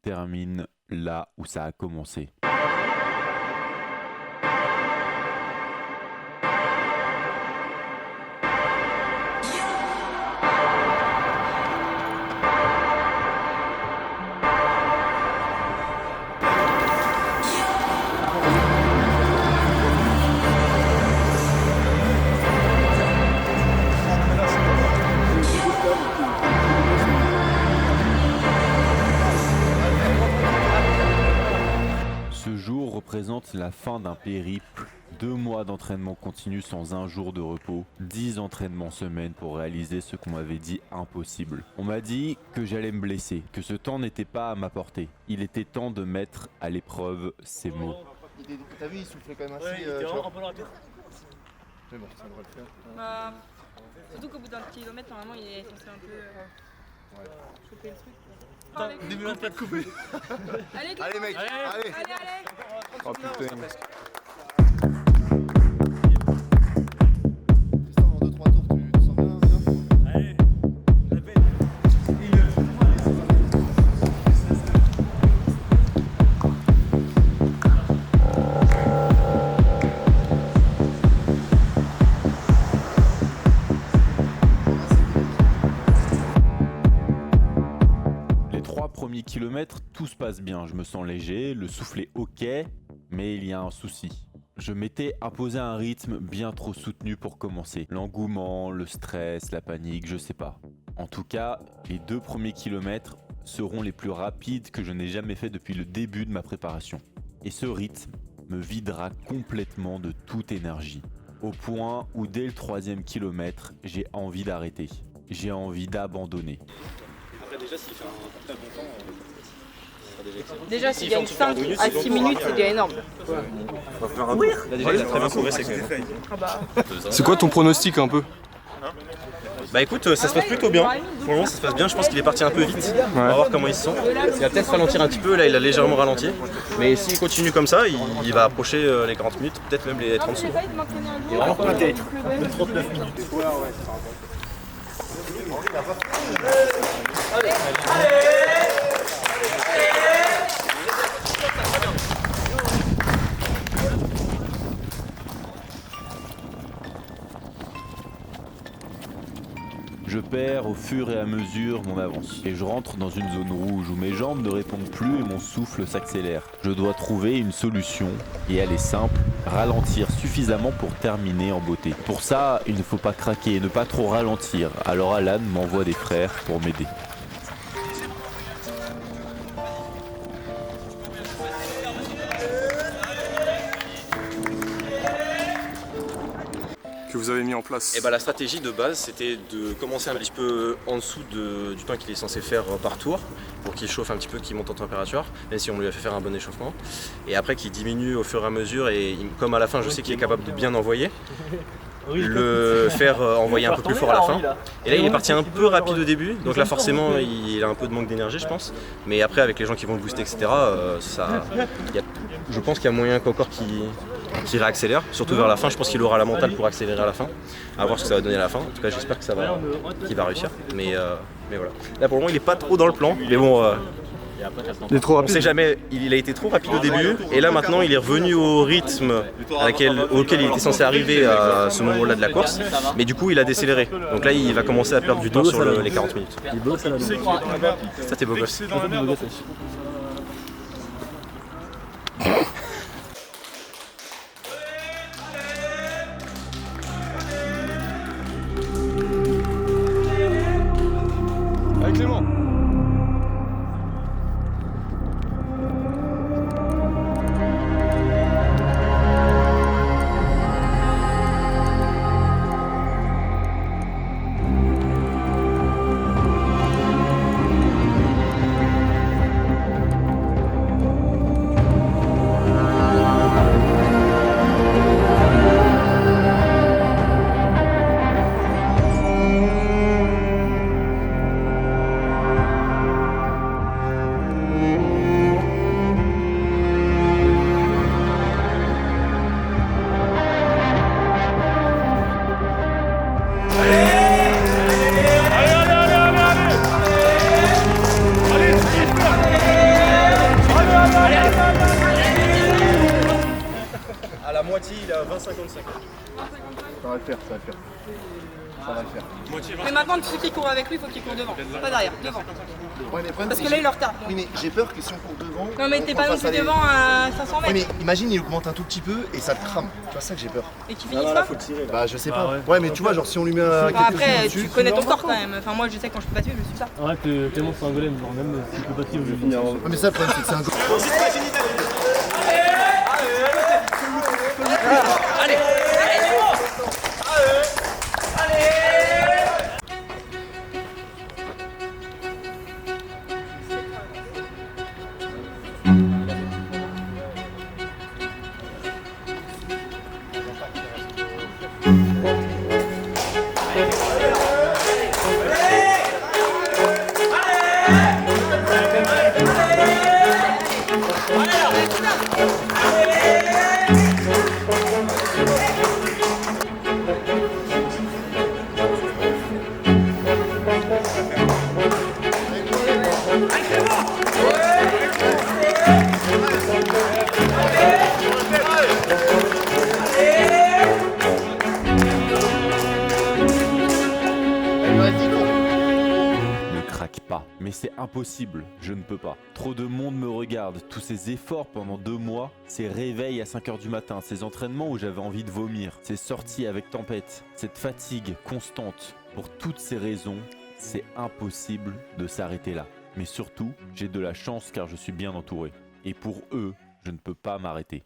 termine là où ça a commencé. Ce jour représente la fin d'un périple, 2 mois d'entraînement continu sans un jour de repos, 10 entraînements semaine pour réaliser ce qu'on m'avait dit impossible. On m'a dit que j'allais me blesser, que ce temps n'était pas à ma portée. Il était temps de mettre à l'épreuve ces mots. T'as vu, il soufflait quand même assez. Ouais, il était vraiment un peu dans la tête. Mais bon, ça devrait le faire. Bah, surtout qu'au bout d'un kilomètre, normalement, il est censé un peu choper le truc. Allez, Début de tête coupé. allez, Allez, mec, allez! allez. Oh putain. Tristan, en 2-3 tours, tu te sens bien? Allez, la bête. Les 3 premiers kilomètres, tout se passe bien, je me sens léger, le souffle est ok, mais il y a un souci. Je m'étais imposé un rythme bien trop soutenu pour commencer. L'engouement, le stress, la panique, je sais pas. En tout cas, les 2 premiers kilomètres seront les plus rapides que je n'ai jamais fait depuis le début de ma préparation. Et ce rythme me videra complètement de toute énergie. Au point où dès le 3e kilomètre, j'ai envie d'arrêter. J'ai envie d'abandonner. Après, déjà, s'il fait un très bon temps, ce sera déjà excellent. Déjà, s'il gagne 5 à 6 minutes, c'est déjà énorme. Là, déjà, il a très bien progressé quand même. Ah bah. C'est quoi ton pronostic un peu? Bah écoute, ça se passe plutôt bien. Pour le moment, ça se passe bien. Je pense qu'il est parti un peu vite. On va voir comment il se sent. Il va peut-être ralentir un petit peu. Là, il a légèrement ralenti. Mais s'il continue comme ça, il va approcher les 40 minutes, peut-être même les 30 secondes. Il est vraiment pas mal. 39 minutes. Je perds au fur et à mesure mon avance et je rentre dans une zone rouge où mes jambes ne répondent plus et mon souffle s'accélère. Je dois trouver une solution et elle est simple, ralentir suffisamment pour terminer en beauté. Pour ça, il ne faut pas craquer et ne pas trop ralentir, alors Alan m'envoie des frères pour m'aider. Que vous avez mis en place? Et bah la stratégie de base c'était de commencer un petit peu en dessous du temps qu'il est censé faire par tour pour qu'il chauffe un petit peu, qu'il monte en température, même si on lui a fait faire un bon échauffement. Et après qu'il diminue au fur et à mesure et comme à la fin je sais qu'il est capable de bien envoyer, le faire envoyer un peu plus fort à la fin. Et là il est parti un peu rapide au début, donc là forcément il a un peu de manque d'énergie je pense. Mais après avec les gens qui vont le booster etc, je pense qu'il y a moyen qu'encore qu'il réaccélère, surtout vers la fin. Je pense qu'il aura la mentale pour accélérer à la fin, à voir ce que ça va donner à la fin. En tout cas j'espère que qu'il va réussir. Mais voilà. Là pour le moment il est pas trop dans le plan, mais bon Il est trop on rapide. sait jamais, il a été trop rapide au début et là maintenant il est revenu au rythme auquel il était censé arriver à ce moment-là de la course, mais du coup il a décéléré. Donc là il va commencer à perdre du temps sur les 40 minutes. Ça t'es beau gosse. Avec Clément. vas-y, il est à 20,55. Ça va le faire, ça va le faire. Ça va le faire. Mais maintenant, ceux qui courent avec lui, il faut qu'ils courent devant. Pas derrière, devant. Ouais, mais le problème, Parce c'est que là, il leur retarde. Oui, mais j'ai peur que si on court devant. Non, mais on t'es pas non fasse plus aller- devant à 500 Oui, mètres. mais imagine, il augmente un tout petit peu et ça te crame. Tu vois, ça que j'ai peur. Et qu'ils finissent pas. Bah, je sais pas. Ouais, mais tu vois, genre si on lui met un. Enfin, après, tu connais ton corps quand même. Enfin, moi, je sais quand je peux pas suivre, je suis ça. Ouais, que Clément c'est un golem, genre même s'il peut pas suivre, je vais finir. Ouais, mais ça, le problème, c'est que c'est un go. Ne craque pas. Mais c'est impossible, je ne peux pas. Trop de monde me regarde, tous ces efforts pendant 2 mois, ces réveils à 5h du matin, ces entraînements où j'avais envie de vomir, ces sorties avec tempête, cette fatigue constante. Pour toutes ces raisons, c'est impossible de s'arrêter là. Mais surtout, j'ai de la chance car je suis bien entouré. Et pour eux, je ne peux pas m'arrêter.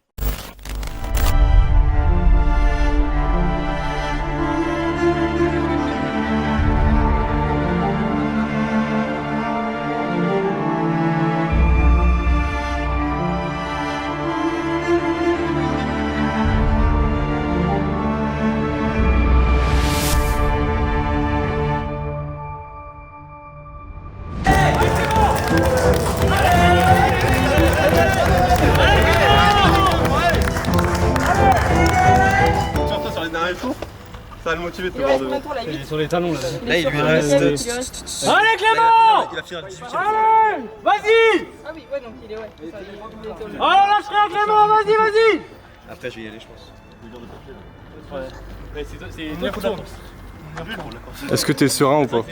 Surtout sur les derniers tours, ça va le motiver de te Il lui voir reste combien devant. de tours là? Il est 8. sur les talons là. Là, il lui reste. Allez Clément! Il a fini le 18e. Allez! Vas-y! Ah oui, ouais, donc il est, ouais. c'est ça, il était au- Allez, lâche rien Clément, vas-y! Après, je vais y aller, je pense. C'est une heure tourne. Est-ce que t'es serein ou pas?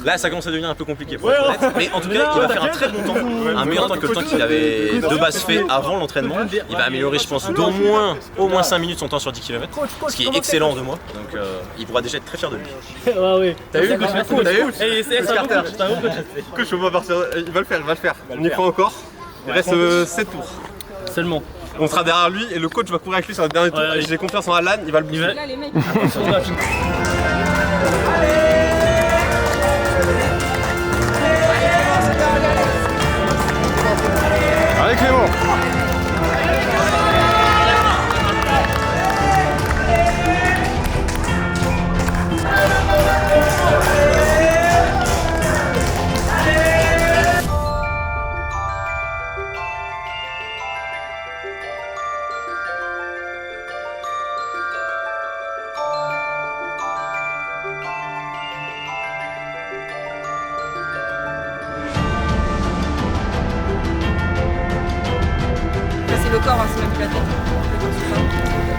Là, ça commence à devenir un peu compliqué pour être honnête. Mais en tout cas, il va faire un très bon temps. Un meilleur temps que le temps qu'il avait de base fait avant l'entraînement. Il va améliorer, je pense, d'au moins au moins 5 minutes son temps sur 10 km. Ce qui est excellent en 2 mois. Donc, il pourra déjà être très fier de lui. Ouais, ouais. T'as vu coach? T'as vu? C'est un bon coach, c'est un bon coach. Coach, on va partir. Il va le faire, il va le faire. On y croit encore. Il reste 7 tours. Seulement. On sera derrière lui et le coach va courir avec lui sur le dernier tour. Ouais, Et j'ai confiance en Alan, il va le bouger. Là, les mecs. Allez Clément! Là, c'est le corps, hein, c'est même plus la tête.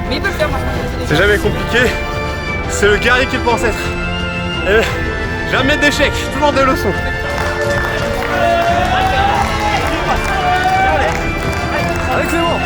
Mais il peut le faire, moi je pense que C'est jamais compliqué, c'est le guerrier qu'il pense être. Et jamais d'échec, toujours des leçons. Allez Clément!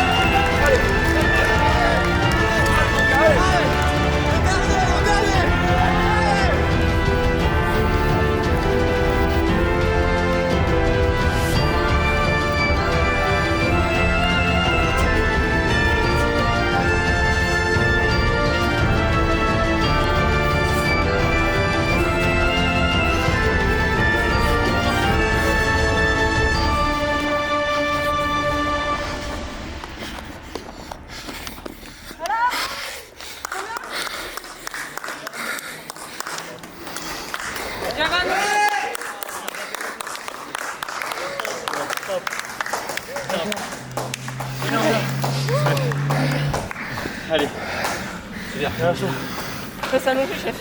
Allez. Très salon du chef.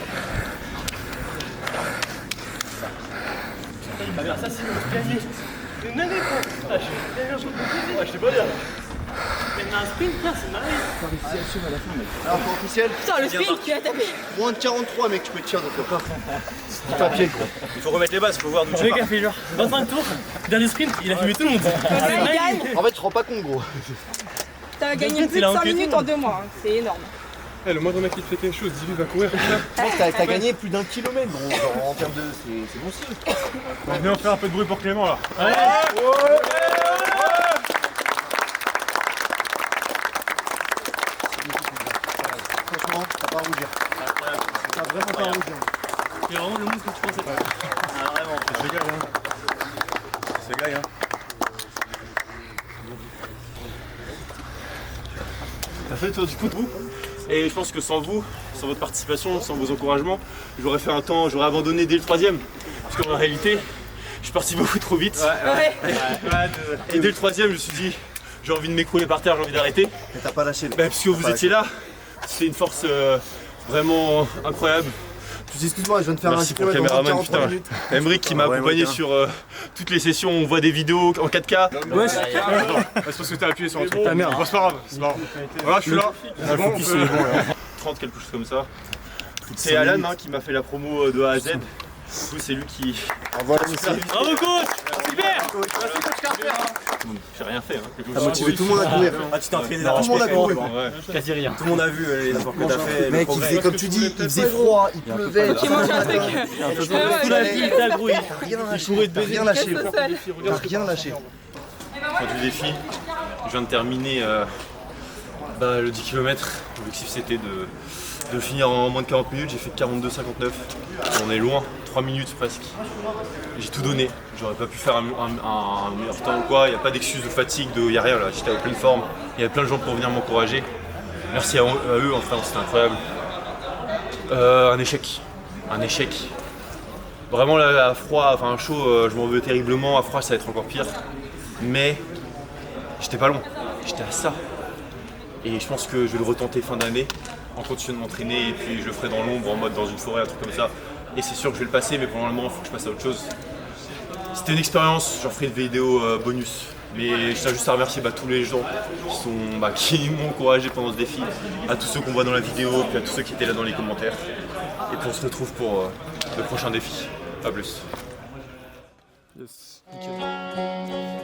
Ça c'est mon clavier. Mais n'allez pas. Je suis pas bien. Maintenant un sprint, frère, c'est marrant. Alors, pour officiel, Putain, le sprint qui a tapé. moins de 43, mec, je peux te tirer de ton corps. C'est un pied, quoi. Il faut remettre les bases, il faut voir d'où Le tu mec pars. a fait genre 25 tours, dernier sprint, il a fumé tout le monde. Il gagne. En fait, tu te rends pas compte, gros. T'as gagné sprint, plus il de a 5 enquêté, minutes en 2 mois. hein. C'est énorme. Le moindre mec qui te fait quelque chose, dis-lui, va courir. Je pense que t'as gagné plus d'1 kilomètre, gros. Genre, en termes de. C'est bon signe. Venez, on fait un peu de bruit pour Clément là. Franchement, t'as pas à rougir. T'as vraiment pas à rougir. C'est vraiment le move que tu pensais pas. Ah, vraiment. C'est gars, hein. T'as fait toi du coup de vous. Et je pense que sans vous, sans votre participation, sans vos encouragements, j'aurais fait un temps, j'aurais abandonné dès le 3ème. Parce qu'en réalité, je suis parti beaucoup trop vite. Ouais. Et dès le 3ème, je me suis dit, j'ai envie de m'écrouler par terre, j'ai envie d'arrêter. Mais t'as pas lâché. Parce que vous étiez là, c'était une force vraiment incroyable. Excuse-moi, je viens de faire Merci un pour le kilomètre en caméraman, 43 putain. minutes. Emric qui m'a accompagné sur toutes les sessions, on voit des vidéos en 4K. Ouais, C'est parce que t'as appuyé sur un truc. Ta merde. Bon, c'est pas grave, c'est pas grave. Voilà, je suis là. C'est bon, on peut... 30, quelque chose comme ça. C'est Alan hein, qui m'a fait la promo de A à Z. Du coup, c'est lui qui. Envoie la mission. bravo coach. Super. J'ai rien fait. Hein. T'as motivé tout le monde à courir. Ah, tu t'es entraîné Tout le monde a couru. Ouais. Quasi rien. Tout le monde a vu les efforts que t'as fait. Mec, il faisait comme tu dis, il faisait froid, il pleuvait. J'ai mangé un truc. Tout la vie, t'as grouillé. Rien lâché. Rien lâché. T'as rien lâché. Fin du défi, je viens de terminer le 10 km. L'objectif c'était de finir en moins de 40 minutes. J'ai fait 42,59. On est loin, 3 minutes presque. J'ai tout donné. J'aurais pas pu faire un meilleur temps ou quoi. Il n'y a pas d'excuse de fatigue, il n'y a rien là. J'étais en pleine forme. Il y avait plein de gens pour venir m'encourager. Merci à eux, enfin c'était incroyable. Un échec. Vraiment là, à froid, enfin à chaud, je m'en veux terriblement. À froid, ça va être encore pire. Mais j'étais pas loin, j'étais à ça. Et je pense que je vais le retenter fin d'année, en continuant de m'entraîner et puis je le ferai dans l'ombre, en mode dans une forêt, un truc comme ça. Et c'est sûr que je vais le passer, mais pour le moment, il faut que je passe à autre chose. C'était une expérience, j'en ferai une vidéo bonus. Mais je tiens juste à remercier tous les gens qui m'ont encouragé pendant ce défi, à tous ceux qu'on voit dans la vidéo, puis à tous ceux qui étaient là dans les commentaires. Et puis on se retrouve pour le prochain défi. A plus. Yes. Nickel.